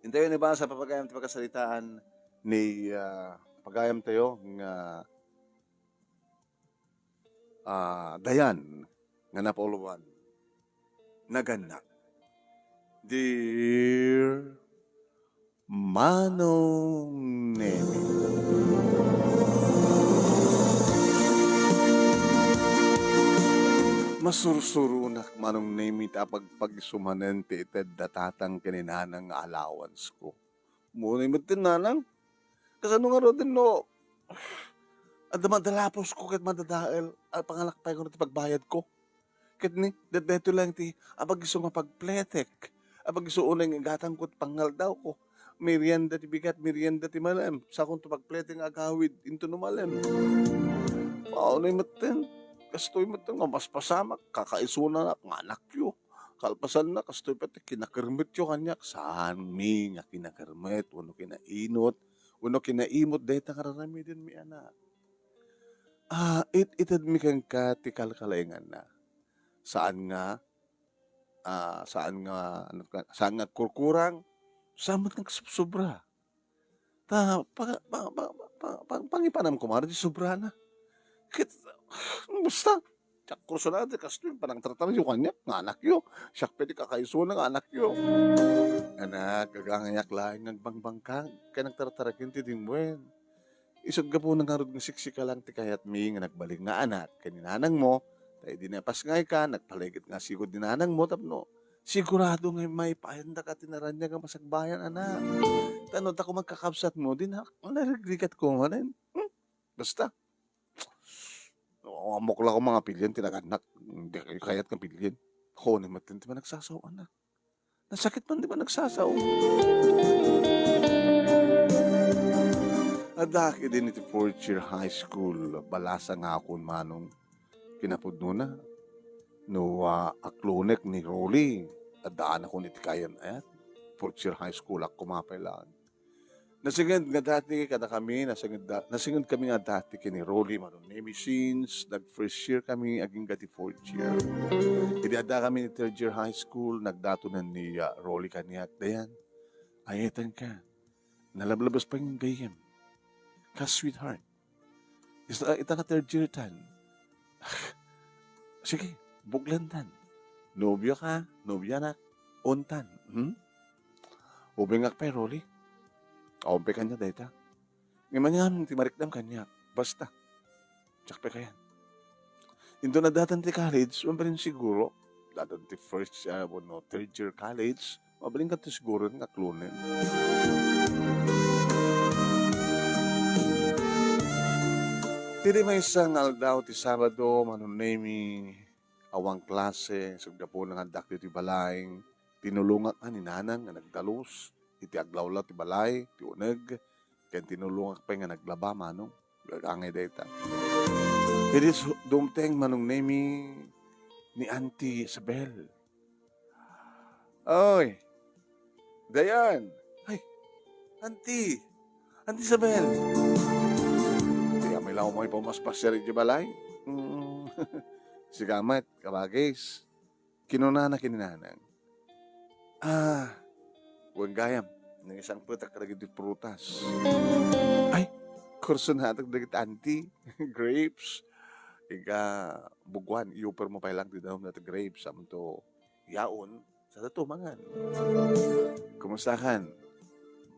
Intayo ni ba sa papagayam ti pagkasalitaan ni pagayam tayo nga dayan nga napuluan naganak. Dear Manong Nemi. Masursurunak Manong Nemi tapag pagsumanen ti ited datatang kininanang allowance ko. Muna yung tinanang. Kasano nga ro din no, at madalapos ko kat madadael at pangalakpay ko na ti pagbayad ko. Kat ni, deto lang ti, abag iso nga pagpletek. Abag iso unang igatang ko't pangal daw ko. Merienda ti bigat, merienda ti malam. Sa kong to pagpletek nga agawid, into no malam. Na yung matin. Kastoy matin nga mas pasamak, kakaisuna na, nga anak yo. Kalpasan na, kastoy pati kinakermit yo kanyak. Saan mi nga kinakermit, wano kinainot, wano kinaimot, dahita kararami din mi anak. Itad mi kang katikal kalaingan na. Saan nga kurkurang, saan nga sobra. Pangipanam ko mara di sobra na. Basta, tsak kurso na, kasto yung panang tratar yung kanya, nga anak yo. Siyak pwede kakaiso na nga anak yo. Anak, kagangayak laing nagbangbang kang, kaya nagtartarakin ti dimwen. Isod ka po nang harod ng siksika lang ti kayat mi nga nagbaling nga anak, kaninanang mo, tayo dinapas ngay ka, nagpaligid nga sigod dinanang mo, tapno, sigurado nga may paanda ka tinaran niya nga masagbayan, anak. Tanod ako magkakabsat mo, din ha, narigrigat ko nga rin. Basta, amok lang ako mga pilyan, tinaganak, hindi kayo kayat ng pilyan. Ako naman, di ba nagsasaw, anak? Nasakit man, di ba nagsasaw? Adaki din iti fourth year high school, balasa nga ako manong kinapudno na. No, aklonek ni Rolly, adaan ako niti kayan ayat. Fourth year high school ako kumapailaan. Nasingid nga dati kada kami, nasingid kami nga dati kini Rolly manon name since nag first year kami aging gati fourth year. Idada kami ni third year high school, nagdato na ni Rolly kaniyak. Dayan, ayatan ka. Nalablabas pa yung gayem. Ka-sweetheart. Ita ka third year tan. Sige, buglantan. Nobyo ka, nobya na, untan. Ubingak pa, Rolly. Kaumpe kanya dayta. Ngayon yan, timarikdam kanya. Basta. Tsak pa kayan. Ito na datan ti college, mabalin siguro. Datan ti first, third year college. Mabalin ka ti siguro nga klunin. Tiri may isang aldaw ti Sabado, manunemi, awang klase, sugdapo ng andak ti balaing, tinulungan ka ni nanang nga nagdalus, iti aglawla ti balay, ti uneg, kaya tinulungan pa nga naglaba, manong, gagangay dayta. It is dumteng manong nemi ni Auntie Isabel. Oy, Dayan! Ay, Auntie! Auntie Isabel! May lang mo pumaspas siya rin di balay. Sigamat, kabagis. Kinunana kininanang. Huwag gayam. Nang isang putak lagi di prutas. Ay, kurso na atag dagit auntie. Grapes. Iga bugwan. Iuper mo pa lang di daw na grapes. Saman to yaon. Sa tumangan. Kumusta kan?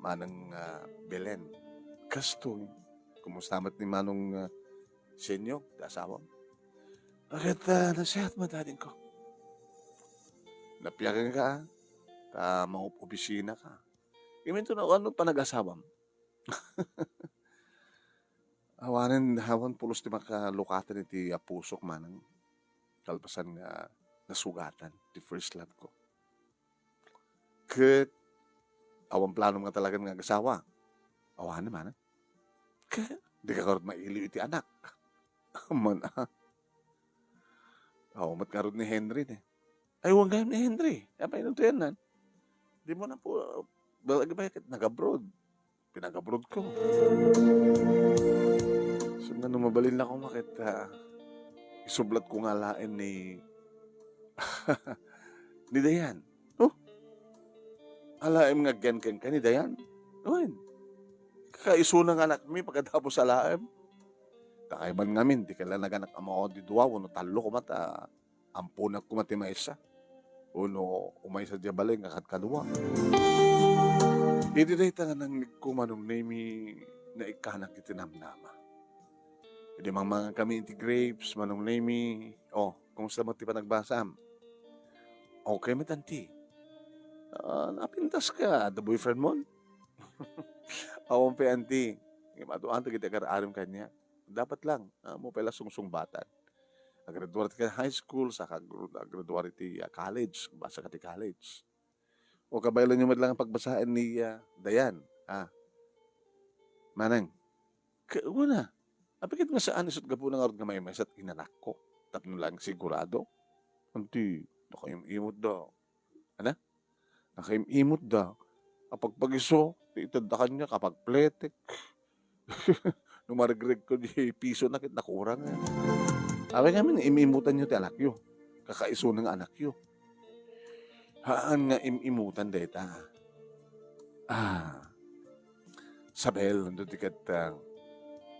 Manang Belen. Kastoy. Kumusta mat ni Manong Senyo, asawa mo? Bakit nasihat mo dating ko? Napiyagan ka, opisina ka. Iminto na ano pa nag-asawa mo? Hawan pulos di makalukatan iti pusok manang kalpasan nga nasugatan, ti first love ko. Kat, awan plano nga talaga ng asawa. Awan naman, di ka karot mailiw iti anak. Man, mat karot ni Henry ne. Ay, huwag gayam ni Henry. Apa yun ito yan, di mo na po, bakit nag-abroad? Pinag-abroad ko. So, nga mabalin lang ako makit, isublat ko nga lain ni, ni Dayan. Alaem nga gen ken kanidayan. Wen, kaisunang anak mi pagkatapos alaem. Kakaiban ngamin, di kailan naganak amo di duwa, uno talo ko mata, ampunak ko mati maisa. Uno umay sa diabalay nga kadua. Iti day tangan ng nagkumanong nami na ikanak itinamnama. Hindi mga kami iti grapes, manong nami, kung sa mo ti pa nagbasam. Okay, matanti. Napintas ka, the boyfriend mo? Awang pe anti. Matuan to kita kararim kanya. Dapat lang, mo pala sungsung batan. Graduate ka high school, saka graduate ti college, basa ka ti college. O kabaylan nyo lang ang pagbasaan ni Dayan. Manang, una, apikit nga saan isot gapo ng arod nga may mesat inanak ko. Tapno lang sigurado. Anti, nakayimimot da. Ano? Nakayimimot da. Kapag pagiso, itadakan niya kapag pletek. Nung marigreg ko di piso na kit nakurang. Sabi kami, imimutan nyo ti anak yo. Kakaiso ng anak yo. Haan nga imimutan deta. Sabel, nandun ti kat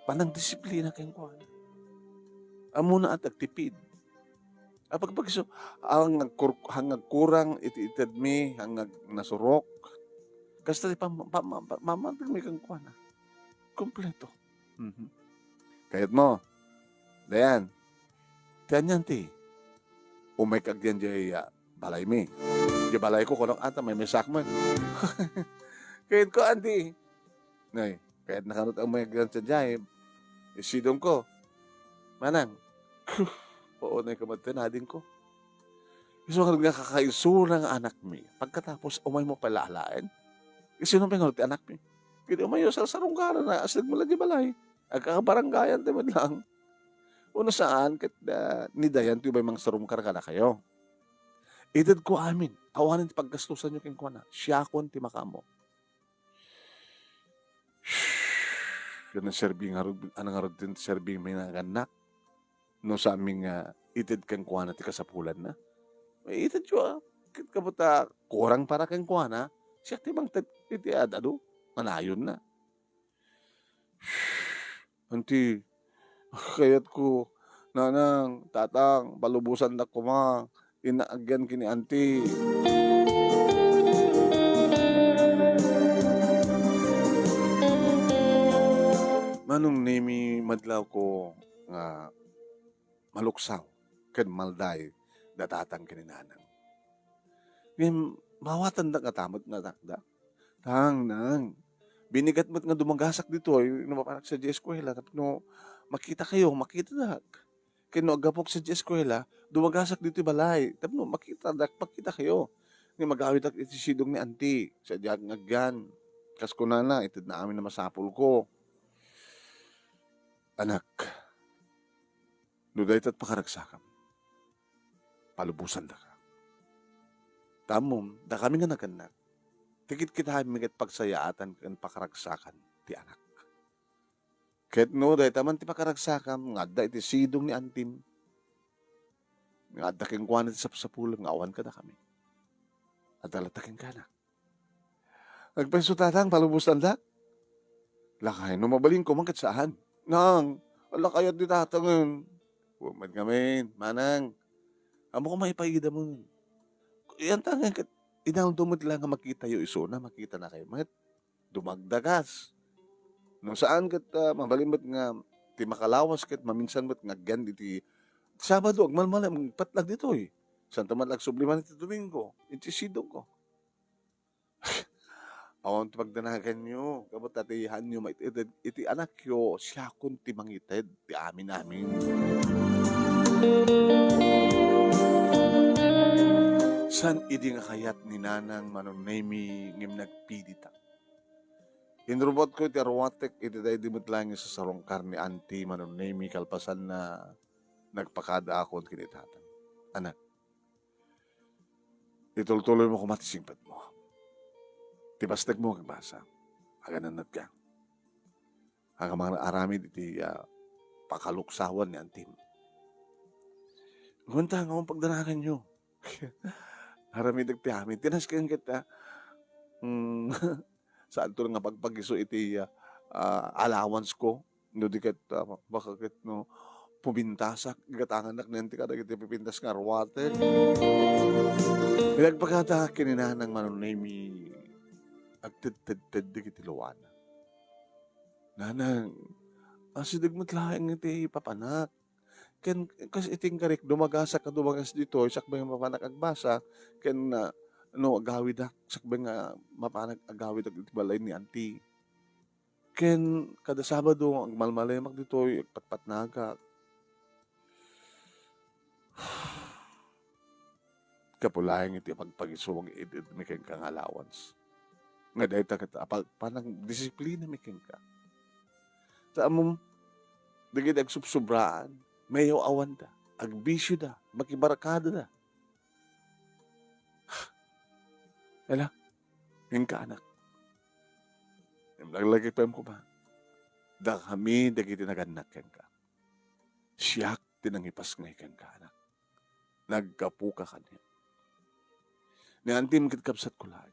panang disiplina kayong kuhan. Amuna at agtipid. Pagpagso, hangag kurang ititad mi, hangag nasurok. Kasta di mamantag mi kang kuhan. Kompleto. Kayat mo, Dayan, tiyan yan ti. Umay kagyan jay balay mi. Di balay ko kunang ata may sakman. Kayat ko, anti. Nay, kayat nakanot ang may kagyan sa jay. Isidom ko. Manang. Oo na kamadten, ading ko. Iso nga kakaiso ng anak mi. Pagkatapos, umay mo pala alain. Sino pa nga anak mi? Kaya umayo sa sarungkaran na aslig mo lang di balay. Agkakabaranggayan timod lang. Uno saan, kat ni Dayan, tuyo ba yung mga sarungkar ka na kayo? Edad ko amin. Awanin paggastusan nyo keng kuwana. Siyakon ti makamo. Yan ang serving, anong arod din serving may nanganak. No sa aming itid keng kuwana ti kasapulan na. May itid yun kabuta kurang para keng kuwana. Siya ti bang titiad, manayon na. Anti, kayat ko, nanang, tatang, balubusan na kuma, inaagyan kini anti. Manong nemi madlaw ko nga maluksaw, ken malday, datatang kininanang. Ngayon, mawatan na katamot na takda. Nang, binigat mo't nga dumagasak dito, ay numapanak sa eskwela, tapno, makita kayo, makita na. Kino agapok sa eskwela, dumagasak dito balay, tapno, makita kayo. Nga magawit ak itisidong ni anti, sa diag ngagyan. Kas ko na, itid na amin na masapul ko. Anak, nuday tat pakaragsakam. Palubusan da ka. Tamom, da kami nga naganak. Tikit kita hamigat pagsayaatan kan pakaragsakan ti anak. Ket no, dahi taman ti pakaragsakam, nga da iti sidong ni antim. Nga da keng kuwan iti sapsapulang, nga awan ka da kami. At dalatakin ka na. Nagpeso tatang, palubusan da. Lakay, no mabaling ko man saan. Nang, wala kayat di tatangan. Bumad kami, manang. Amo ko maipagida mo. Yan tangan kat, inang dumad lang nga makita yung iso na, makita na kayo. Mat, dumagdagas. Nung saan kat, mabalimbat nga, ti makalawas kat, maminsan mat nga gan diti, Sabado, agmalmalam, patlag dito eh. Santa matlag subliman iti Domingo, iti sidong ko. Awan ti pagdanagan nyo, kabot tatihan nyo, iti anak yo, siya kun ti mangited, ti amin. San idi nga kayat ni nanang manonemi ngim nagpidita. Inrobot ko iti arwatek, iti day dimit lang sa sarongkar ni anti manonemi kalpasan na nagpakada akon kinitatan. Anak, itultuloy mo kumatisingpat mo. Tibastag mo kagbasa. Hagananat ka. Hanggang mga aramid iti pakaluksawan ni antim. Gunta nga akong pagdanakan nyo. Haramid agti amin. Tinas kang kita. Hmm, saan to nga pagpagiso iti allowance ko no di ket baka ket no pumintasak igatangan nak nenti kada iti pipintas nga arwate. Pinagpakata kininanang manunay agted-ted dagiti luwana. Nanang asidag met laeng iti papanak. Ken kas iting karik dumagasa ka dumagas ditoy sakbay nga mapanak agbasa ken no agawid sakbay nga mapanak agawid iti balay ni auntie. Ken kada Sabado agmalmalemak ditoy agpatpatnagak. Kapulaeng iti pagpagisuwag iti miken kang allowance. Nga dayta ket panang disiplina miken ka. Sa amom dagiti agsubsobraan, mayaw awan da, agbisyo da, makibarakada da. Hala, yung anak. Laglagay pa ko ba? Da kami dagiti naganak ken ka. Siyak tinangipas ngay ken ka anak. Nagkapuka kanya. Ni antim kit kapsat ko lang.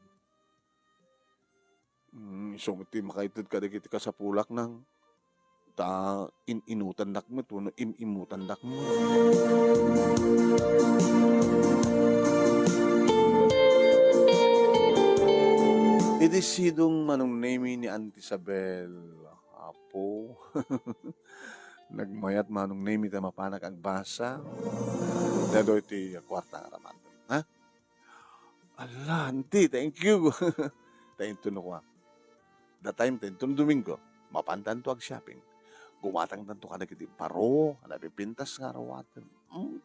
So ti makaitid ka dagiti ka sa pulak nang inutan dak mo no imutan dak mo. Idisidong manong name ni Auntie Isabel. Apo. Nagmayat manong name ita mapanak agbasa. Dado iti kwarta nga raman. Ha? Ala, Auntie, thank you. Thank you no ko. That time, tento Domingo, mapantan to ag shopping. Gumatang tanto ka na kiti paro, napipintas nga rawatan.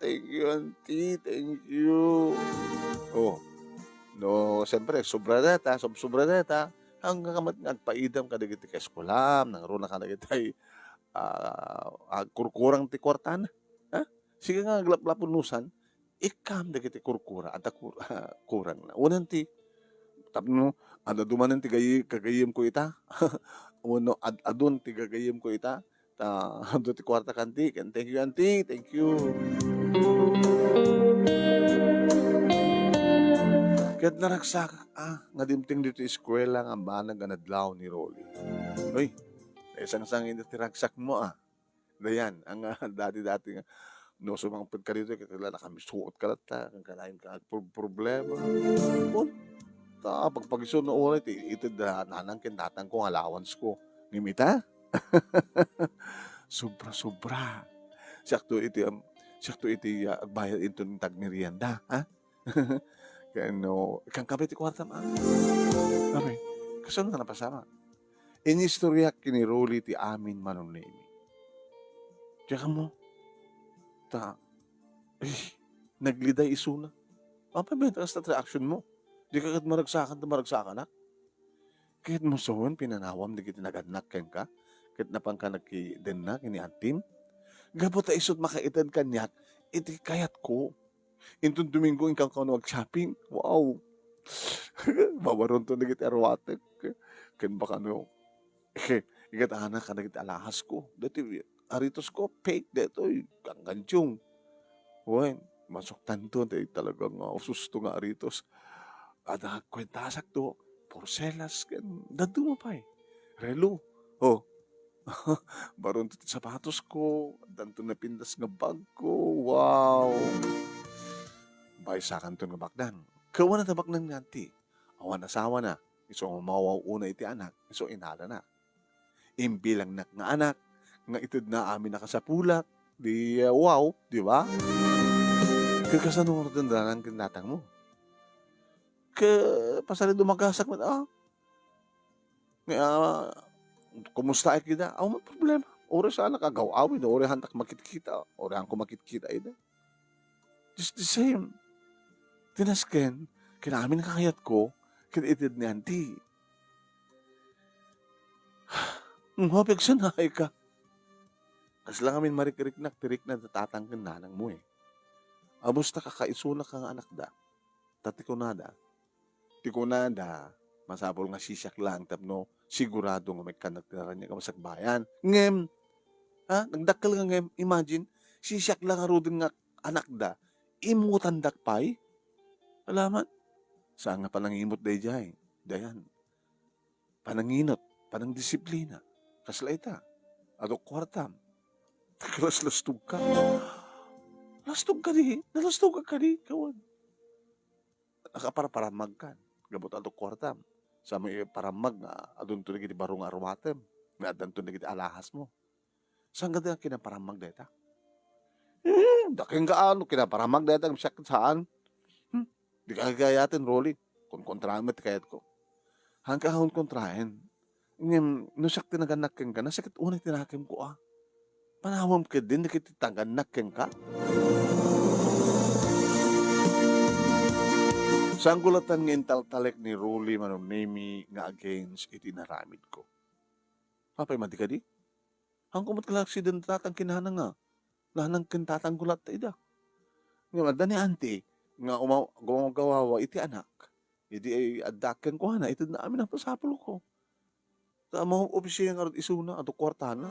Thank you, Auntie, thank you. Oh, no, siyempre, sobra data, hanggang kamat nagpaidam ka na kiti ka eskulam, nang runa ka na kiti kurkurang ti kwartan. Ha? Sige nga, aglaplapunusan, ikam na kiti kurkura, at kurang na. Unan ti, tapno, dumanan ti kagayim ko ita. Uno, adun ti kagayim ko ita. Do ti kwarta kanti. Thank you, Auntie. Thank you. Kaya't naragsak nga dimting dito eskwela nga manag anadlaw ni Rolly. Uy, isang-sang hindi tiragsak mo Dayan, ang dati-dati nga no sumangpad ka dito kakilala kami suot ka lata kang kalain ka problema. Pagpagiso no ulit ito nanang kinatang ko allowance ko. Ngimita? Sobra-sobra. Sakto iti agbayad ito ng tagmerienda, ha? Kaya no, ikang kabit kwarta Kami, kasan na napasama. Inistorya kiniruli ti amin manong nemi. Kaya mo, nagliday isuna. Apa ba yung reaction mo? Di ka maragsakan na. Kahit mo sawon, pinanawam, di kita naganak ken ka. Kahit napang ka nagkiden na, kini antim. Gabot ta isot makaitad kanyak, iti kayat ko. Intong Domingo, ingkang ka shopping. Wow! Babaron to nagit arwatek. Ken baka no, ikat anak ka nagit alahas ko. Dati, aritos ko, fake deto, kang ganchong. Uy, masok tanto, talagang susto nga aritos. Ada kwentasak to, porcelas, dado mo pa Relo. Oh, baron to sapatos ko, danto na pindas nga bag ko. Wow! Baysakan to nga bakdan. Kawan na tabak ng nanti. Awan asawa na. Iso mawaw una iti anak. Iso inala na. Imbilang nga anak. Nga itid na amin nakasapulak. Di wow, di ba? Kakasanong natandanan kinatang mo. Pasali dumagasak mo, kumusta ay kita? May problema. Ore sa anak agawawin, ore hantak makikita, ore ang kumakikita ida. Just the same. Tinasken, kinamin kakayat ko, kinitid ni auntie. Mapag sanay ka. Kas lang amin marikirik tirik na tatangkin nanang mo Abusta kakaisuna kang anak da. Tatikunada. Tikunada, masapol nga sisyak lang tapno sigurado nga may kanagtiraran niya ka masakbayan. Ngem, nagdakkel nga ngem, imagine, sisyak lang arudin nga anak da, imutan dakpay. Alaman, saan nga palang imot day jay. dayan, pananginot, panangdisiplina, kasla ita, adok kwartam, lastug ka. Lastog ka di, nalastog ka di, kawan. Nakaparaparamag ka, gabot adok kwartam. Sa may paramag nga, adun to nagiti barong arwatem, nga adan to nagiti alahas mo. Saan ka na kinaparamag deta? Daking gaano, kinaparamag deta, siya saan? Di ka gayatin, rolling. Kung kontramet kayat ko. Hangkahon kontrahen. Ngayon, nusak tinaganak keng ka, nasakit unay tinakim ko Panawam ka din, nakititaganak keng ka. Sa gulatan ng intaltalek ni Ruli manong name nga against itinaramid ko. Papay mati ka di? Ang kumot ka aksident tatang kinahana nga. Lahanang kintatang gulat ta ida. Nga madda ni auntie, nga gumagawawa iti anak. Iti ay adaken ko na, ito na amin ang pasapul ko. Sa mga opisya nga rin isuna, ato kwartana.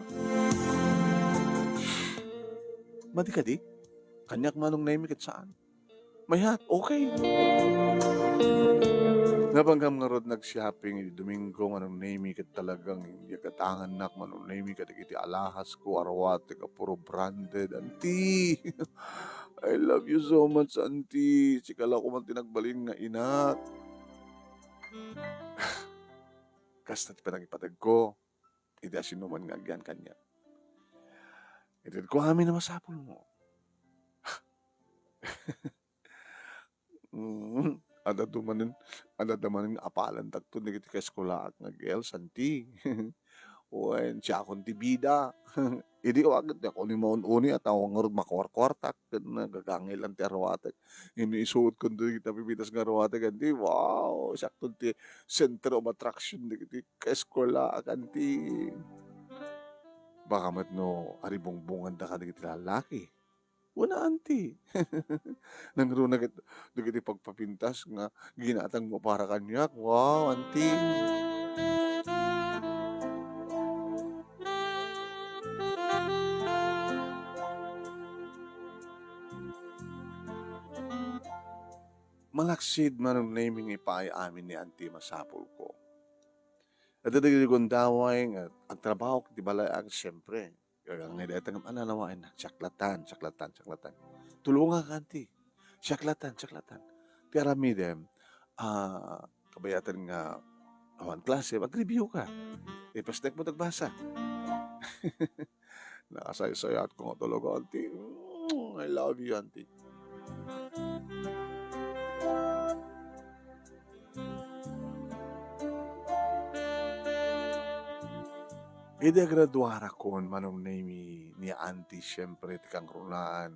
Mati ka di? Kanyak manong name kit saan? Mayhat, okay. Nabanggam nga rod nag-shopping, Domingo, manong name kat talagang hindi katangan nak, manong name kat iti alahas ko, arawate ka, puro branded, auntie. I love you so much, auntie. Sikala ko man tinagbaling nga inak. Kas na pinagipatag ko, iti asinuman nga agyan kanya. Iti ko amin na masapol mo. Ada dumanin apalan takto nagiti ka eskola at nag-els, auntie. Uwen, siya akong tibida. Hindi ko agad na kung uni at ako nga rin makuwarkwartak. Nagagangil ang terawatek. Iniisuot ko doon kita pipitas nga rawatek. Hindi, wow, sakto ti center of attraction nagiti ka eskola at auntie. Baka mat no, aribongbongan da ka nagiti lalaki. Wala auntie. Nangro nagiti pagpapintas nga ginatang mo para kanyak. Wow, auntie. Malaksid manong naming ipaay amin ni auntie masapol ko. At dadagigon daway nga ang trabaho di balayag siyempre. Kagang nga ananawain na saklatan. Tulungan ka auntie. Saklatan. Ti aramidem, kabayatan nga awan klase, mag-review ka. Ipastek mo tagbasa. Nakasay-sayat ko nga talaga, auntie. I love you, auntie. Ida graduara kon manong ni auntie siyempre ti kang runaan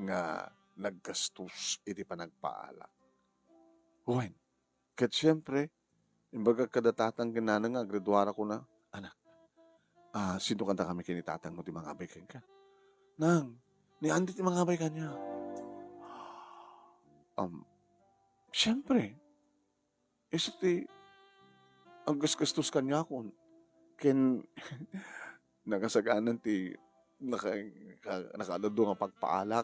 nga naggastos iti panagpaala. Huwen, ket siyempre, imbaga kadatatang kinana nga graduara ko na, anak, sino kanta kami kinitatang mo ti mga abay ka? Nang, ni auntie ti mga abay kanya. Siyempre, isa ti, ang gasgastos kanya kon, ken nakasaganan ti nakalado nga pagpaalak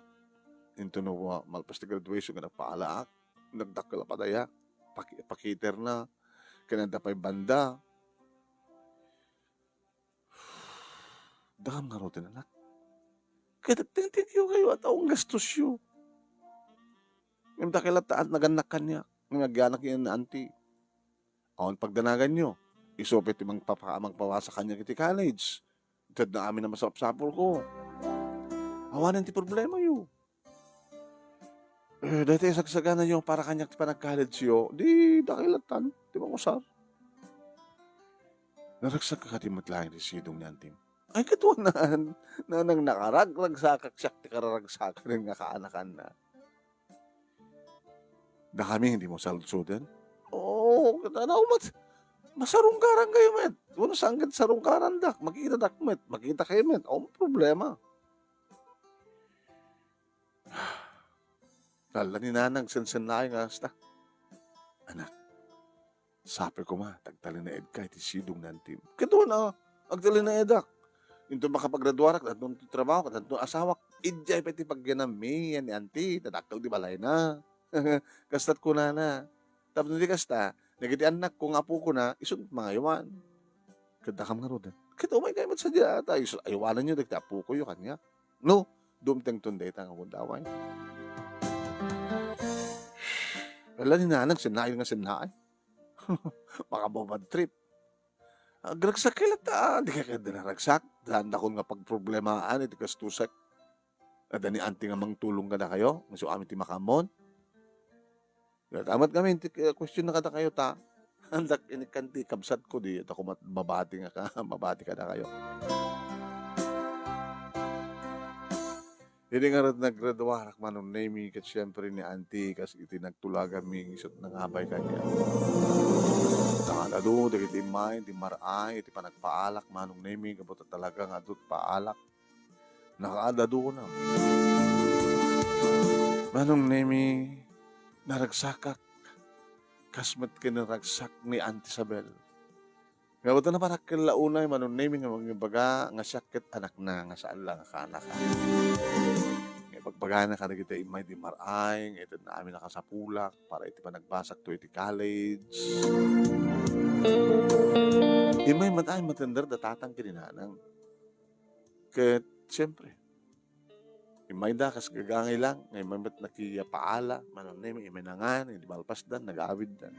into no malpas ti graduation nga nagpaalak nagdakkel pa daya pakiter na kananda pa'y banda daham nga rotin anak kaya thank you kayo at akong gastos yu yung dakilataan naganak kanya naganak yan na auntie awan pagdanagan nyo isopit imang pawasa kanya kiti college. Tad na amin na masapsapol ko. Awanan ti problema yu. Dati sagsagana yung para kanya ti panag-college yu, di dakilatan, di ba usar? Naragsak ka ti matlaing residong ni antim. Ay katuanan, na nang nakarag-ragsakak siya ti kararagsakan nga kaanakan na. Da kami hindi mo salutsudan? Oo, katanaw mat. Masarungkaran kayo, met. Kung sanggit sarungkaran dak, makita dak, met. Makita kayo, met. O, problema. Kala ni nanang sensen na nga hasta. Anak, sabi ko tagtali na ed ka, iti sidong nantim. Kito na, agtali na edak. Ito makapagraduarak, at nung trabaho, at nung asawak, idjay pa iti pagganami, yan ni auntie, tadaktal di balay na. Kastat ko na. Tapos hindi kasta, Nagiti anak ko nga po ko na isut mga yawan. Kadakam nga rodan. Kita umay kayo sa diya ata. Ayawanan nyo dagta po ko yung kanya. No, dumteng tunday ta nga kundaway. Wala ni nanang sinaay nga sinaay. Makababad trip. Agragsak kailan ta. Di ka kada naragsak. Danda ko nga pagproblemaaan. Iti kastusak. Ada ni auntie nga mang tulong ka na kayo. Maso amin ti makamon. Tamat kami. Question na kada kayo ta. Andak inikanti kabsat ko di. Ako mabati nga ka. Mabati ka na kayo. Hindi nga rin naggraduarak manong name kat syempre ni auntie kasi iti nagtulaga mi isot nang abay kanya. Nakadado, iti imay, iti maray, iti panagpaalak manong name kapot talaga nga do't paalak. Nakadado na. Manong name naragsakak. Kasmat kinaragsak ni Auntie Isabel. Kapot na parang kilaunay manong name nga magbaga nga sakit anak na nga saan lang ka anak ka. Pagpagana ka na kita imay di maray, ito na amin nakasapulak para iti pa nagbasak to iti college. Imay matay matender datatang kininanang. Kat siyempre, imay da kas gagangay lang, ngay mamat nakiya paala, manong name, imay nangan, hindi malpas dan, nag-awid dan.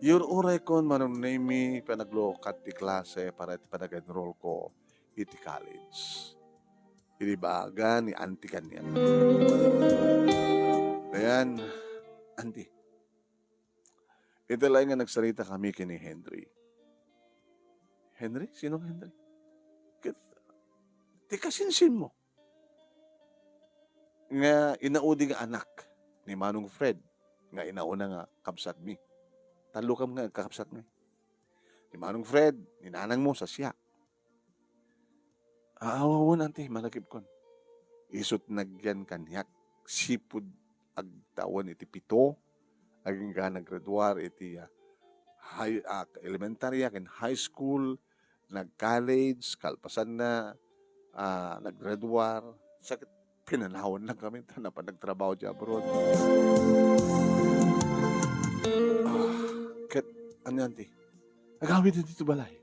Your uray kon manong name, panaglokat ti klase para iti panag-enroll ko iti college. Iti baga ni auntie kanya. Ayan, auntie. Ito lang nga nagsalita kami kini Henry. Henry? Sinong Henry? Di kasinsin mo. Nga inaudi nga anak ni Manong Fred. Nga inauna nga kapsat mi. Talo kam nga kakapsat mi. Ni Manong Fred, ni nanang mo sa siya. Aawawon ante, malagip kon. Isot nagyan kanyak. Sipud agtawan iti pito. Aging ka naggraduar iti elementary and high school. Nag-college, kalpasan na. Naggraduar. Sakit, pinanawan lang kami. Na pa nagtrabaho dyan abroad. Kat, ano ante? Nagawid na dito balay.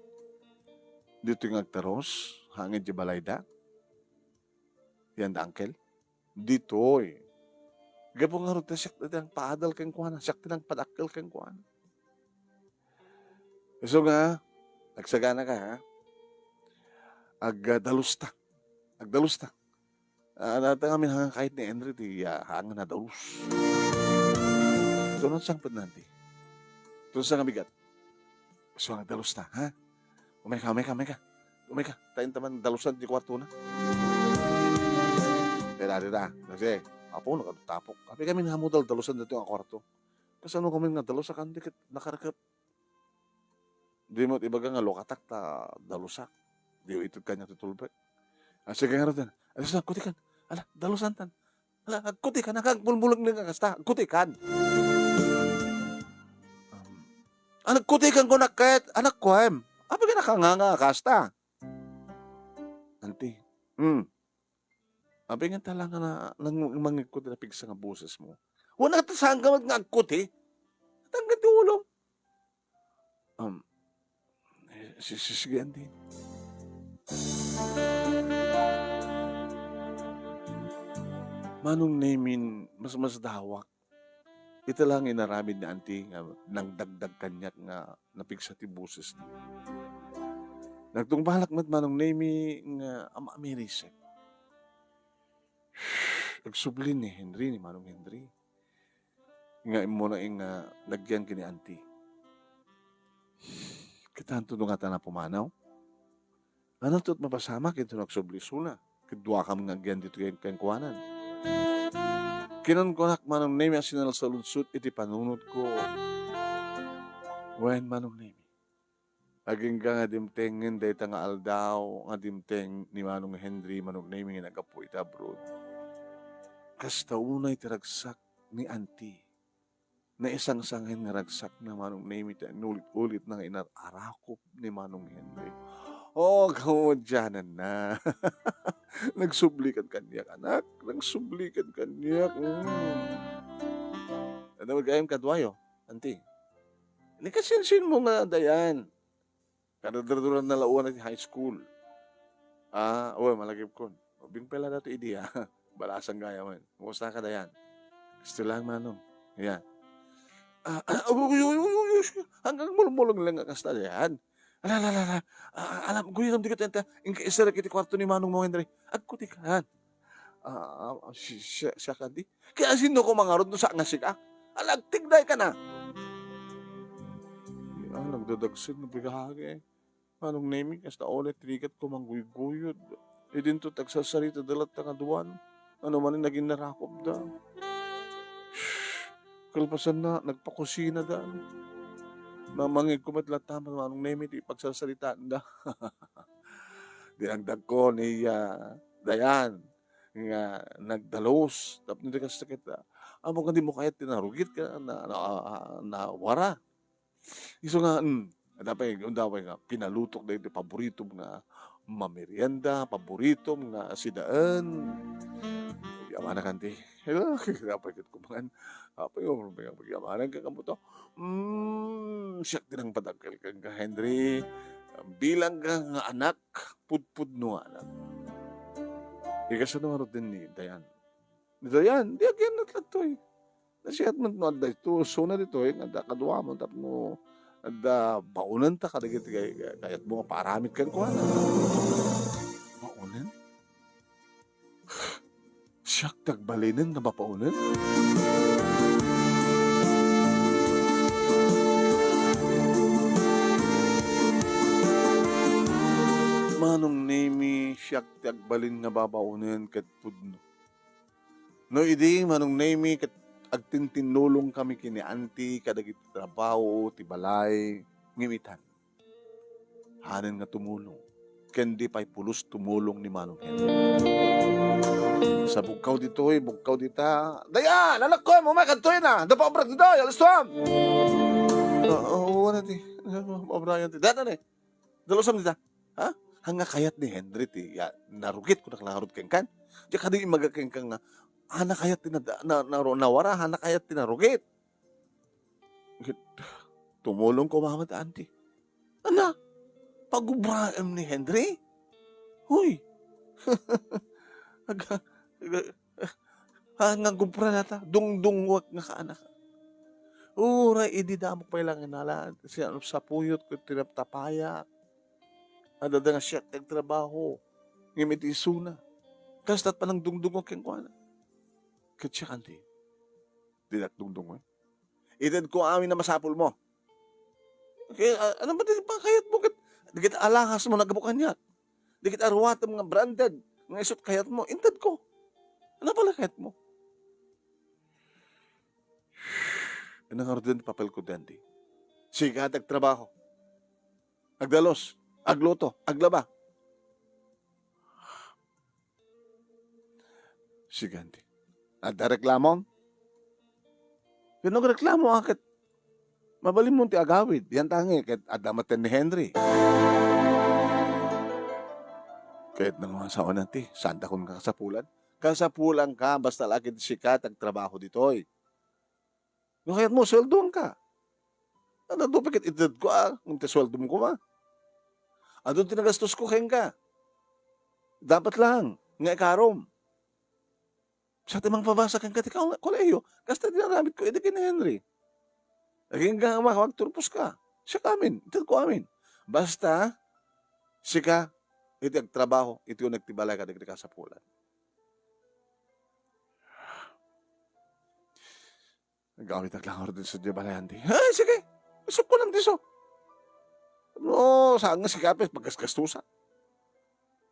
Dito yung agtaros. Hangin di balay da? Yan da, uncle? Dito eh. Gabo nga rin siyak na paadal kang kuwana. Siyak tinang padakil kang kuwana. So nga, nagsagana ka ha? Agdalusta. Agdalusta. Nata kami hanggang kahit ni Henry di hanggang na dalus. So nang siyang nanti. Ito sa bigat. So agdalusta ha? Umay ka. Umay ka, tayo taman dalusan di kwarto na. Kaya dati na, kasi apo nakatapok. Kami kami namudal dalusan dito ang kwarto. Kasi ano kami nga dalusa kan dikit nakarakap. Di mo ibaga nga lokatak ta dalusak. Di mo itod kanya tutulbek. Sige nga rin, alas na, kutikan. Ala, dalusan tan. Ala, kutikan, nakagmulmulag na kasta. Kutikan. Anak kutikan ko nakit, anak ko em. Apa ka nakanganga kasta? Auntie, abi nga talaga na mangikot na pigsa nga boses mo. Wala ka saan ka mag-ngagkot eh. Tanggat yung ulo. Sige, auntie. Manong namin, mas dawak. Ito lang inaramid ni auntie nga nang dagdag kanyak nga napigsa ti boses niya. Nagtungbalak manong name nga ama amirisip. Nagsubli ni Henry, ni Manong Henry. Nga imo na nga lagyan kini auntie. Kitanto nga ta na pumanaw. Ano to't mapasama kito nagsubli sula. Kedua kam nga gyan dito kayong kuwanan. Kinon ko nak manong name ang sinal sa lunsut iti panunod ko. When manong name. Aging ka nga dimtengin dahita nga aldaw, nga dimteng ni Manong Henry, Manong naming nga nagapu ita abroad. Kasta unay tiragsak ni auntie, na isang sanghen nga ragsak na Manong naming ita, nulit-ulit na nga inarakop ni Manong Henry. Oh, kamadyanan na. Nagsublikan kanyak, anak. Nagsublikan kanyak. Ano magayam kadwayo, anti. Ini kasinsin mo nga dayan. Kadadaraduran na lauan na high school. Uy, malagip kon. Bing pala na ito idea. Balasang gaya man. Kumusta ka dayan? Gusto lang manong. Yan. Hanggang mulong-mulong lang ang kasta dayan. Ala. Alam ko yun, di ko tenta. Inka isa na kiti kwarto ni Manong mo, Henry. Agko di ka. Siya ka di. Kaya sino ko mangarod no sa nga sika? Alagtigday ka na. Nagdadagsig na bigahagi. Manong naming kas na ulit trigat ko mangguygoyod. E din to tagsasarita dalat na kaduan. Ano man yung naging narakop da. Kalpasan na, nagpakusina da. Mamangig ko matla tama manong naming di pagsasaritaan da. Dinagdag ko ni Dayan nga nagdalos. Tapos nito kasi sakit. Amo ka di mo kaya tinarugit ka na wara. Iso nga, dapay nga, pinalutok na ito, paborito nga mamerienda, paborito nga sidaan. Yamanan kanti. Hello, dapat kit kumangan. Apa yung yamanan ka kamuto? Siyak din ang padagkal kang ka, Henry. Bilang ka nga anak, pudpud no anak. Ikaso naman din ni Dayan. Ni Dayan, di agyan natlatoy. Nasihat man no adda ito, so na dito, nga kadwa mo, tapos mo, adda baunan ta, kadagit kayat mo, paramit kang kuha na. Baunan? Siyak tagbalinan na bapaunan? Manong nemi, siyak tagbalin nga babaunan kat pudno. No, idi, manong nemi, kat agtintinulong kami kini auntie, kadagit trabaho, tibalay, ngimitan. Hanan nga tumulong. Kendi pa'y pulos tumulong ni Manong Henry. Sa bugkaw dito'y, bugkaw dita. Dayan! Anak ko! Mamay kantoy na! Dapa obrak dito! Yalas tuwam! Oo, ti. Obrak yan ti. Data na eh. Dalusam dita. Ha? Hanga kayat ni Henry ti. Narugit ko naklarod keng kan. Diya kadi magakeng kang nga anak kayat nawara, anak kayat tinarugit. Tumulong ko mamad auntie. Ana, pagubraam ni Henry? Huy. Hanggang gubra na ta, dungdungwag nga kaanak. Uray, ididamok pa ilang inala. Siya sa puyot ko tinaptapaya. Adada nga siya nagtrabaho. Ngimit isuna. Kastat pa ng dungdungwag keng kuana. Katsya kanti. Dinakdungdungan. Itad ko amin na masapol mo. Okay, ano ba din kayat mo? Dikit alahas mo nagabukan niya. Dikit arwata mga branded. Mga isot kayat mo. Intad ko. Ano pala kayat mo? Inangarod din papel ko dandi. Sige, trabaho. Agdalos. Agluto. Aglaba. Sige, andi. Ada reklamo? Yun ang reklamo akit. Mabalim mo ti agawid. Yan tangi. Kahit adamaten ni Henry. Kahit nang mga saon nanti. Sanda kong kasapulan. Kasapulan ka. Basta lagi sikat ang trabaho ditoy. Yung kayat mo, sweldoan ka. Ano doon pikit itad ko Kung sweldo mo ko Adun tinagastos ko kayang ka. Dapat lang. Nga ikarom. Sa timang pabasa kang katika koleyo, kasta dinaramit ko, edi kina Henry. Naging nga magturpos ka. Siya kamin, ito ko amin. Basta, sika, iti agtrabaho, iti yung nagtibalay ka, nagdika sa pulan. Nagawit ang langor din sa dibalayan di. Ay, sige, isok ko lang diso. No, saan nga si Kapes, pagkasgastusan.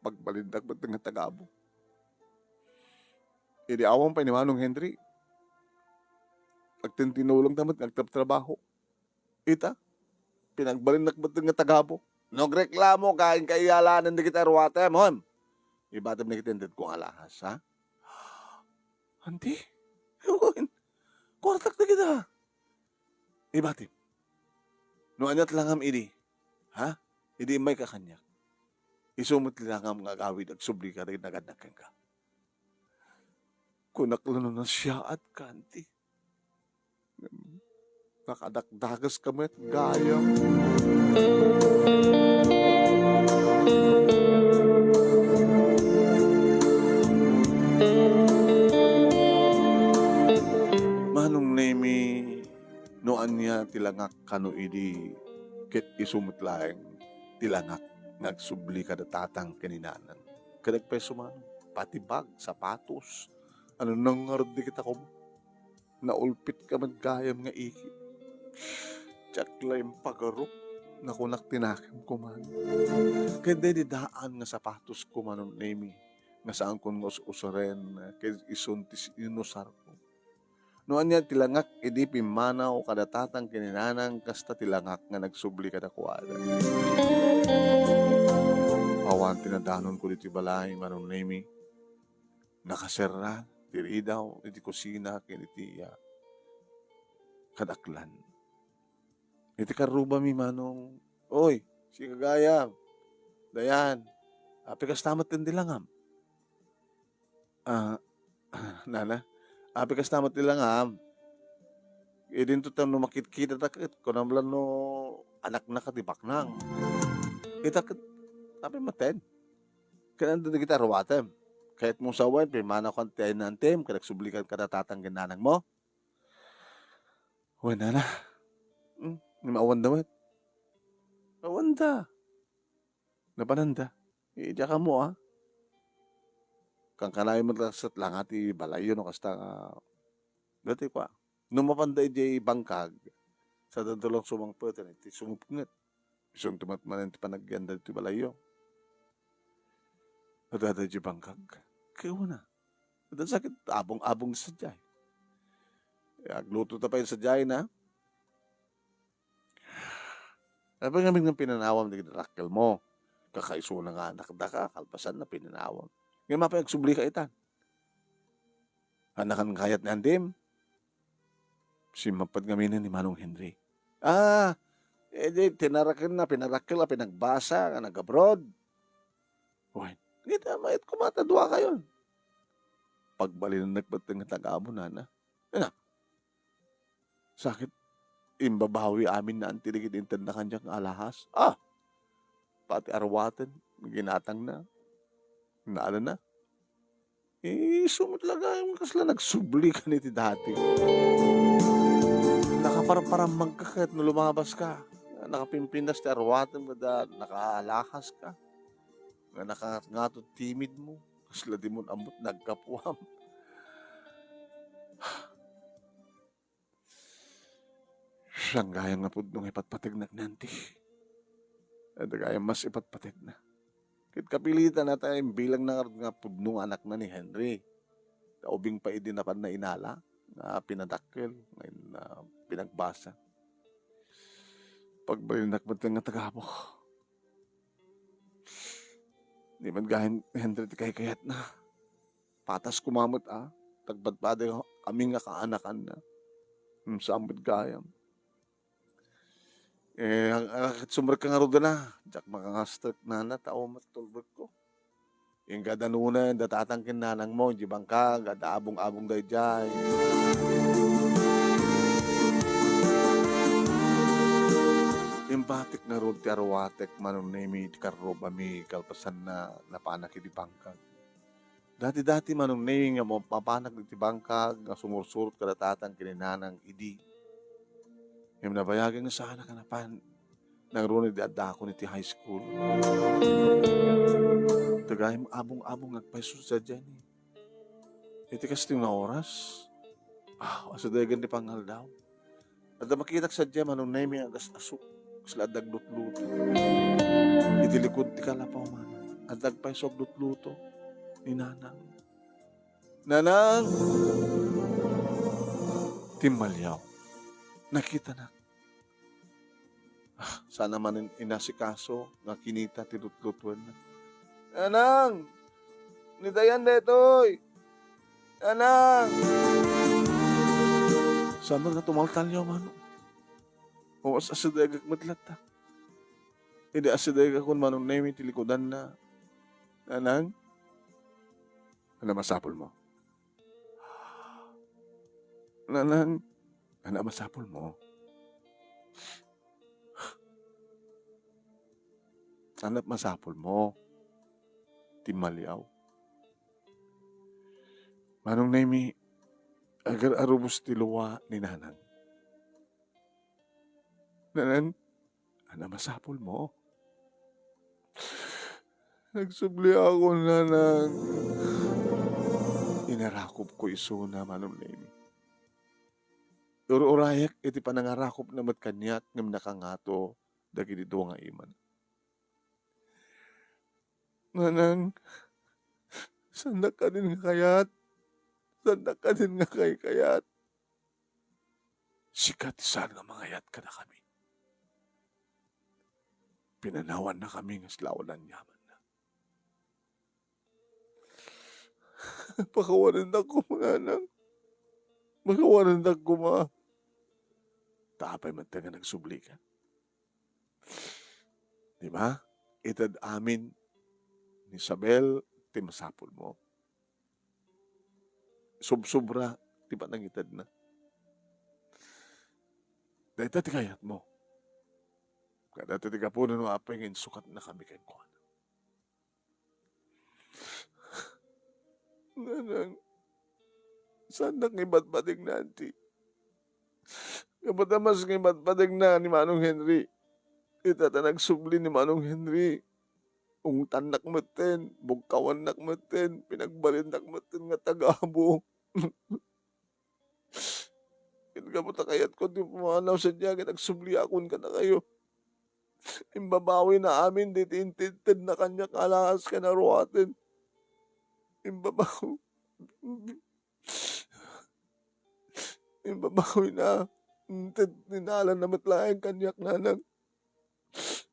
Pagbalindag ba't nga tagabo. Idi awang pa ni Manong Henry. Pagtintinulong damat nagtrabaho. Ita, pinagbalin nakbat nga tagabo. Nagreklamo kain kaiyalanan di kita ruwate mo. Ibatam na kitindid kong alahas, ha? Andi, kwartak na kita. Ibatim. No anyat lang am idi. Ha? Idi may kakanyak. Isumot lang ang mga gawid at subli ka rin naganakan ka. Kunaklano na siya at kanti. nakadakdagas kami at gayam. Manong nemi noan niya tilangak kano idi ket isumot laeng tilangak nagsubli kada tatang kaninanan. Kadagpay sumano, pati bag, sapatos. Ano nang ngardi kita ko, naulpit ka magkayam nga iki. Tsak laing pagarok, nakunak tinakim ko man. Kaya di daan nga sapatos ko manon nemi, nga saan ko usaren, kaya isuntis inusar ko. Noan niya tilangak, idi pimanaw kada tatang kininanang kasta tilangak nga nagsubli kada kuwada. Awan tinadanon ko diti balay manon nemi, nakasera, diri daw, iti kusina, kiniti kadaklan. Iti karuba mi manong, oy, si kagayam, dayan, api kas tamat din dilangam. Nana, api kas tamat dilangam. Idin to tam no makit-kita takit, kunamlan no anak na katibak nang. Itakit, api maten. Kaya nandun kita rawatem. Kahit mong sawan, pimana ko ang tenantem, kaya nagsublikan ka na tatang ginanang mo. Uy, nana. Maawan daw. Awan da. Napananda. Diya ka mo, ha? Kang kanay mo sat lang ati balayo no kasta dati pa. Nung mapanday di bangkag, sa dadulong sumangpot, iti sumupnit. Isang tumatmanan ti panagyanda ti balayo. Nadada di bangkag. Kaya na. Nadada sakit, abong-abong sa jay. Agluto ta pa yun sa jay na. Apa nga ng pinanawam di rakkel mo. Kakaiso na nga anak da ka, kalpasan na pinanawam. Ngayon mapa nagsubli ka itan. Anakan kayat ni Andim. Si mapad ngaminan ni Manong Henry. Tinarakin na, pinarakil na, pinagbasa, nag-abroad. Uy, kita, mait kumatadwa kayo. Pagbali na nagbatang taga-amo na. Ano? Sakit. Imbabawi amin na ang tinigid intan na kanyang alahas. Pati arwatan, ginatang na. Naala na. Sumot laga yung kasla nagsubli ka niti dati. Nakaparang ka kahit na lumabas ka. Nakapimpinas ti arwatan mo da, nakaalahas ka. Nakangato timid mo. Kasla di mo amot nagkapuam. Siyang gayang nga po nung ipatpatig na nanti. At gayang mas ipatpatig na. Kit kapilitan na tayo bilang nga pudnong anak na ni Henry. Kaubing pa idinapan na inala, na pinadakkel, na pinagbasa. Pagbalinak mo nga tagamo. Di man gahin Henry ti kayat na. Patas kumamot tagbadbade kami nga kaanakan na. Sa amod gayam. Sumber ka nga ro na. Diyak makangastag na tao matulbot ko. Yung gadanuna, datatang kinanang mo, di bangka, gada abong-abong day jay. Yung batik na ro ti arwatek, manon na mi di karoba mi kalpasan na napanak di bangka. Dati-dati manon na nga mo papanak di bangka, nga sumursurot ka datatang kininanang idi. Yung nabayagan nga sana ka napan, nagrunid di adda ako niti high school. Tagay mo abong-abong nagpaiso sa dyan Iti kasting na oras. Asadagan di pangal daw. At makitak sa dyan, manong na yung agas asok. Sila daglut-luto. Iti likod ti kalapaw man. At dagpaiso aglut-luto. Ni Nanang. Nanang! Timalyaw. Nakita na. Sana man inasikaso nga kinita tinutlutuan na. Nanang! Nidayan na ito'y! Nanang! Sama nga tumaltalyaw mano. O asidegak matlat ta. Hindi asidegak kung manong nemi tilikodan na. Nanang? Ano masapol mo? Nanang? Ana masapol mo. Ana masapol mo. Timaliaw. Manong nemi agar arubos ti luwa ni nanang. Nanan, ana masapol mo. Nagsubli ako nanang. Inarakop ko iso na manong nemi. Urayak iti panangarakop na matkanyak ngam nakangato dagiti duwa nga iman. Nanang, sanda ka din nga kayat. Sanda ka din nga kayat. Sikat saan nga mangayat ka na kami. Pinanawan na kami ng slawalan yaman na. Pakawanan na ko manang. Pakawanan na ko ma. Tapay man taga nagsubli ka. Di ba? Itad amin ni Isabel, ti masapol mo. Subsobra, di ba nang itad na? Dahil ti kayat mo. Kada ti kapunan mo apengin sukat na kami kay kuwan. Nanang, saan nang ibat-bating nanti? Kapatamas ng ibat-bating na ni Manong Henry. Itata nagsubli ni Manong Henry. Ungtan nakmaten, bugkawan nakmaten, pinagbalin nakmaten nga tagabo. Kinagabuta kayat ko di pumanaw sa diya, nagsubli akon ka na kayo. Imbabawi na amin, di tintintin na kanya kalakas ka na ruwatin. Imbabawi na. Tinalan na matlaeng kanyak nanang.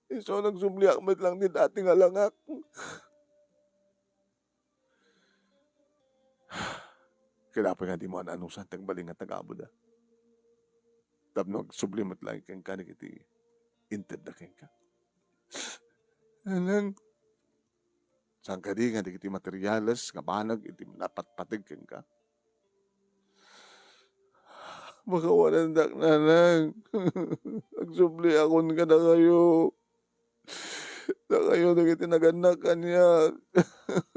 Iso nagsubli akmat lang ni dating alangak. Kinapay nga di mo ananusan tagbaling at tagabod ah. Tapno sublimat lang kang kanig iti inted na kang ka. Anang, saan ka di nga di iti materyales, nga banag, iti napatpatig kang ka. Makawanan dak nanang. Nagsubli akon ka na kayo. Na kayo nagiti naganak kanya.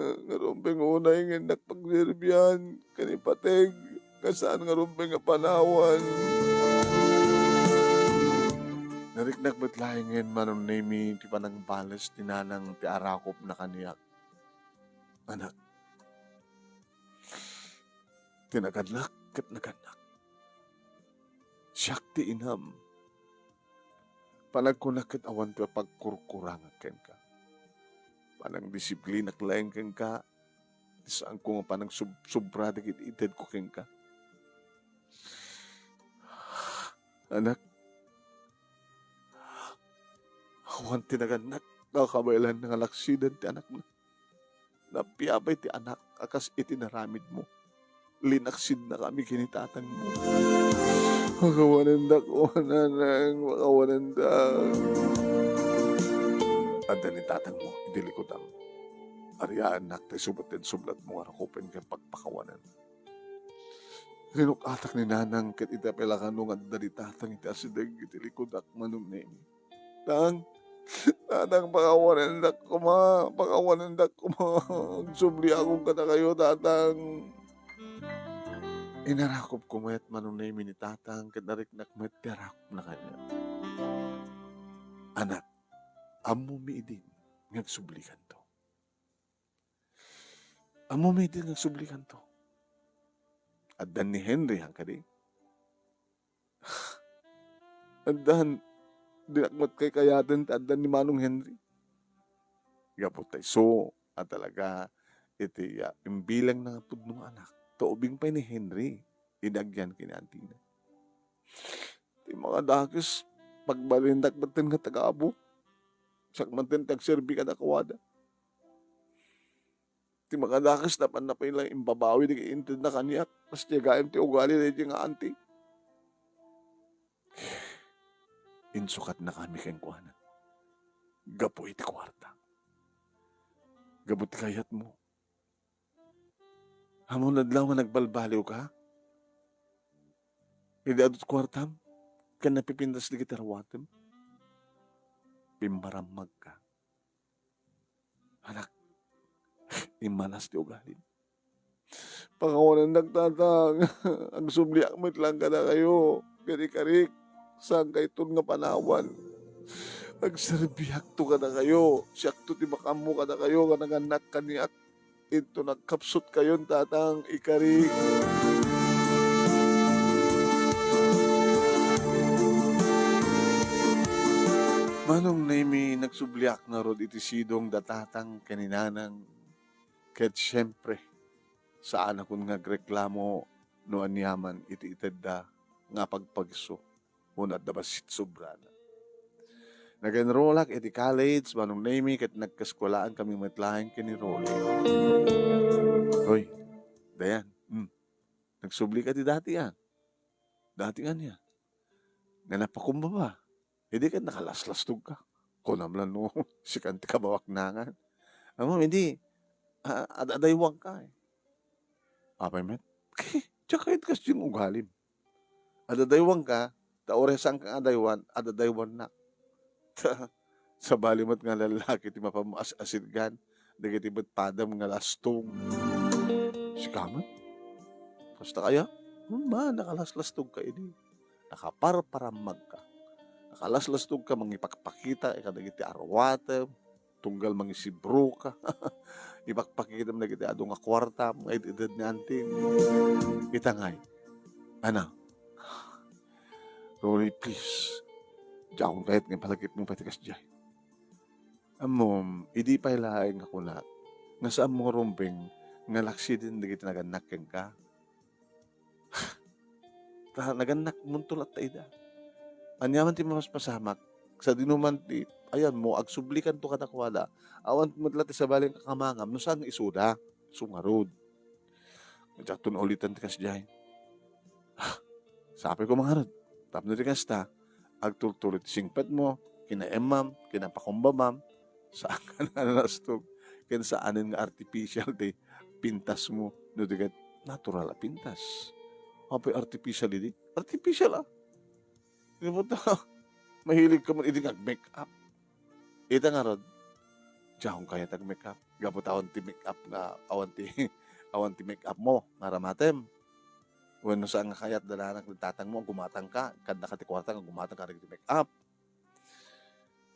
Ngarumping unay nga nakpagsirbyan. Kanipatig. Kasaan ngarumping nga panawan. Nariknak ba't lahingin manon nemi ti panang balas ti nanang ti arakop na kaniyak. Anak. Tinagadlak kat naganak. Siyak ti inam. Panagkunakit awan ti pagkurkurangan ken ka. Panang disiplina klaeng ken ka. Saan ko nga panang sobra dagit ited ko ken ka. Anak. Awan tinaganak. Kakabaylan ng alaksidan ti anak na. Napiyabay ti anak. Akas itinaramid mo. Linaksid na kami kinitatang mo. Makawananda ko, nanang. Makawananda. At ni tatang mo, idilikotan. Ariyaan nak, tayo subatin sublat mo, arakupen kay pagpakawanan. Rinukatak ni nanang, kat itapela ka nung at dari tatang itasideg, itilikodak manong nemi. Tang, tatang pakawananda ko ma, pakawananda ko ma. Subli akong kata kayo, tatang. Inarakop ko mayat manong nemi ni tatang, kat nariknak mayat tiarakop na kanya. Anak, amo mi idin, ngagsublikan to. Amo mi idin, ngagsublikan to. Addan ni Henry, hang kadi. Addan, dinakmat kay kayatin, addan ni Manong Henry. Gaputay, so, at talaga, iti imbilang na pudnong anak. Taubing pa ni Henry, inagyan kinantina. Iti mga dakis, pagbalindak batin nga tagabo. Sakmantin tagserbi ka na kawada. Iti mga dakis, napan na pa ilang imbabawi di kaintin na kanyak. Mas tiyagaim ti ugali na iti nga anti. Insukat na kami kayong kuhanan. Gapo iti kwarta. Gabot kayat mo. Hamon nadlaw nga nagbalbaliw ka? Hindi adot kwartam, kan napipindas di kita rawatem, pimbaramag ka. Anak, imalas di ugalin. Pangawanan nagtatang, ang subliak mo't lang ka na kayo, kari-karik, saan kayo nga panawan. Agserbiak to ka na kayo, siyak to tibakamu ka na kayo, kananganak kaniak, ito nagkapsot kayon tatang ikarik. Manong naimi nagsubliak na rod iti sidong datatang kaninanang, ket syempre, saan akong nagreklamo no anyaman iti itedda nga pagpagso, unat da basit sobrana. Nag-enrollak iti college, manong naimi ket nagkaskwalaan kami matlaeng kiniroli. Hoy, dayan, nagsubli ka ti dati dati nga niya, nga napakumbaba, hindi ka nakalaslastog ka. Kunam lang no, si kanti kabawak nangan. Amo, hindi, adadaywang ka eh. Apay met, tsaka it kas yung ugalim. Adadaywang ka, taoresan kang adadaywan na. Sa balimat nga lalaki, ti mapamaas-asid gan, dagiti ba't padam nga lastong. Si kaman, basta kaya, nakalaslastog ka ini. Nakaparparamag ka. Nakalaslastog ka, mangipakpakita, ikadagiti arwatem, tunggal mangisibro ka. Ipakpakita mo na kita adong nga kwarta, mga edad ni anting. Itangay, ana, Rory, please, diakong kahit ng palagip mong patikas dyan. Amom, idi pa ilaing ako na, nga saan mo rumping, nga laksi din na kita naganak ka. Naganak mong tulat ta ida. Anyaman ti mas pasamak, sa dinuman ti, ayan mo, agsublikan to katakwada, awan madlati sa baling kakamangam, no saan isuda, sungarod. Madyaktun ulitan ti kas dyan. Sabi ko mga rod, tap na ti kas ta, agtultulit singpet mo, kina emam, kina pakumbamam, saan ka na nastog, kin saanin nga artificial ti pintas mo, no digat natural a pintas. Apay artificial idi? Artificial Hindi mo ta, mahilig ka mo idi mag-make up. Ita nga rod, diyahong kaya tag-make up. Gabot awan ti make up nga, awan ti make up mo, nga ramatem. When saan nga kayat dalanak nagtatang mo, gumatang ka, kada ka ti kwarta nga gumatang ka rin ti make up.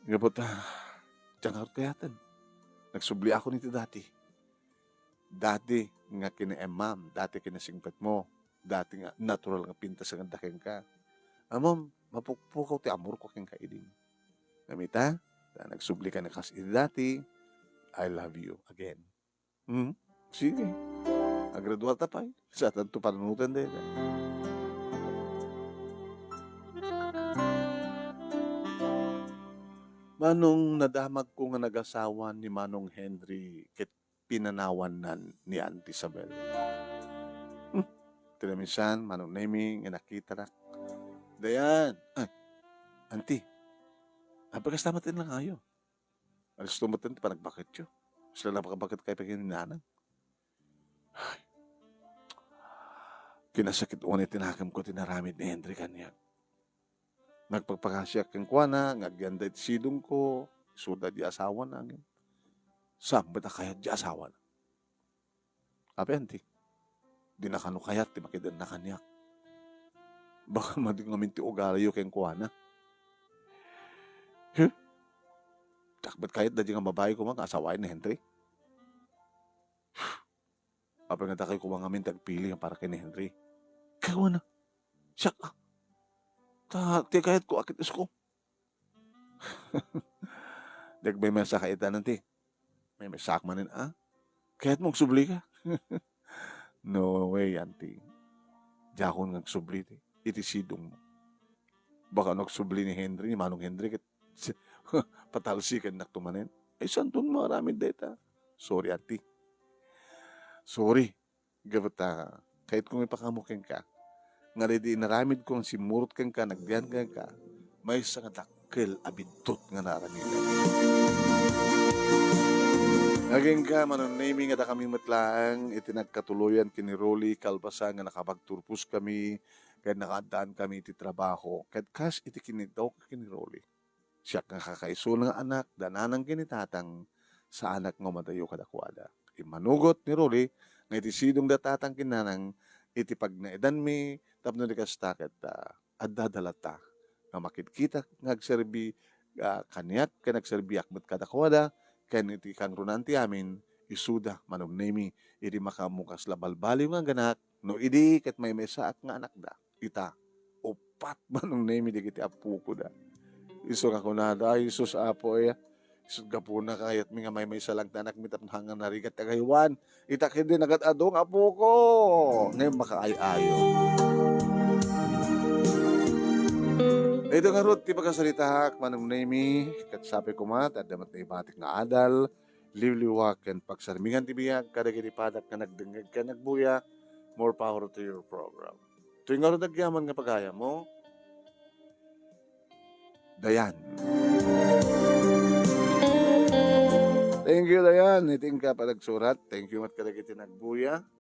Gabot diyang harot kayatan. Nagsubli ako nito dati. Dati nga kina-emam, dati kinasingpet mo, dati nga natural nga pintas nga daking ka. Amom, mapukpukaw ti amor ko keng kaidin. Namita, nagsubli ka na kasi dati, I love you again. Sige. Agradual tapay. Sa tanto panunutan din. Manong nadamag ko nga nagasawan ni Manong Henry ket pinanawan nan ni Auntie Isabel. Tinamisan, Manong Nemi, nga nakita na. Dayan, Auntie, napagastamatin lang kayo. Alas tumatin, panagbakit yun. Sila napakabakit kayo pagkininanang. Kinasakit ulit tinakam ko tinaramid ni Henry kanya. Nagpagpakasya kang kuwana, ngagyanda iti sidong ko, suda di asawa na. Sambat na kayat di asawa na. Ape, Auntie, di na kano kayat, di makidan na kanyak. Baka mading ngamin ti ugalayo kang kuwana. Takbat kayat da di nga babae ko mga asawain ni Henry. Ape nga takay ko mga ngamin tagpili para kay ni Henry. Kaya na, siya ka. Ti kayat ko akit isko. Dagbay may sa kaitan nanti. May sakmanin Kayat mong subli ka. No way, Auntie. Jakon nga subli ti. Iti sidong mo. Baka nagsubli ni Henry, ni Manong Henry, patalsikan na tumanin. Ay, saan doon maraming data? Sorry, Auntie. Sorry. Gabata, kahit kung ipakamukin ka, nga di naramid kong simurot kang ka, nagdiyan ka, may sa nga dakil abidtot nga naramidan. Naging ka, Manong naming nga kami matlaang, itinagkatuluyan kiniroli, kalbasa nga nakapagturpus kami, Ket nakaadaan kami iti trabaho ket kas iti kinitaw ken ni Rolly. Siak nga kakaiso nga anak dananang kinitatang sa anak nga madayo kadakwada. Imanugot ni Rolly nga iti sidong datatang kinanang iti pagnaedan mi tapno di kasta ket adda dalata nga makidkita nga agserbi kaniak ken agserbiak met kadakwada ken iti kangrunan ti amin isuda manugnemi iti makamukas la balbaliw nga ganak no idi ket maymaysaak nga anak da ita upat manugnemi digiti apu ko da. Isu nga kunada ay sus apo isus gapuna kayat mi nga maymaysa lang tanak mi tapno hangan narigat tagaywan ita kedi nagadadong apu ko ngayon makaay-ayo. Ito nga rot ti pagkasalita manugnemi ket sapi ko mat adda met naibatik nga adal liwliwak ken pagsarmingan ti biag kadagiti padak nga nagdengeg ken nagbuya. More power to your program. Tuwing nga ron nagyaman nga pagaya mo, Dayan. Thank you, Dayan. Iting ka palagsurat. Thank you mat kadagiti nagbuya.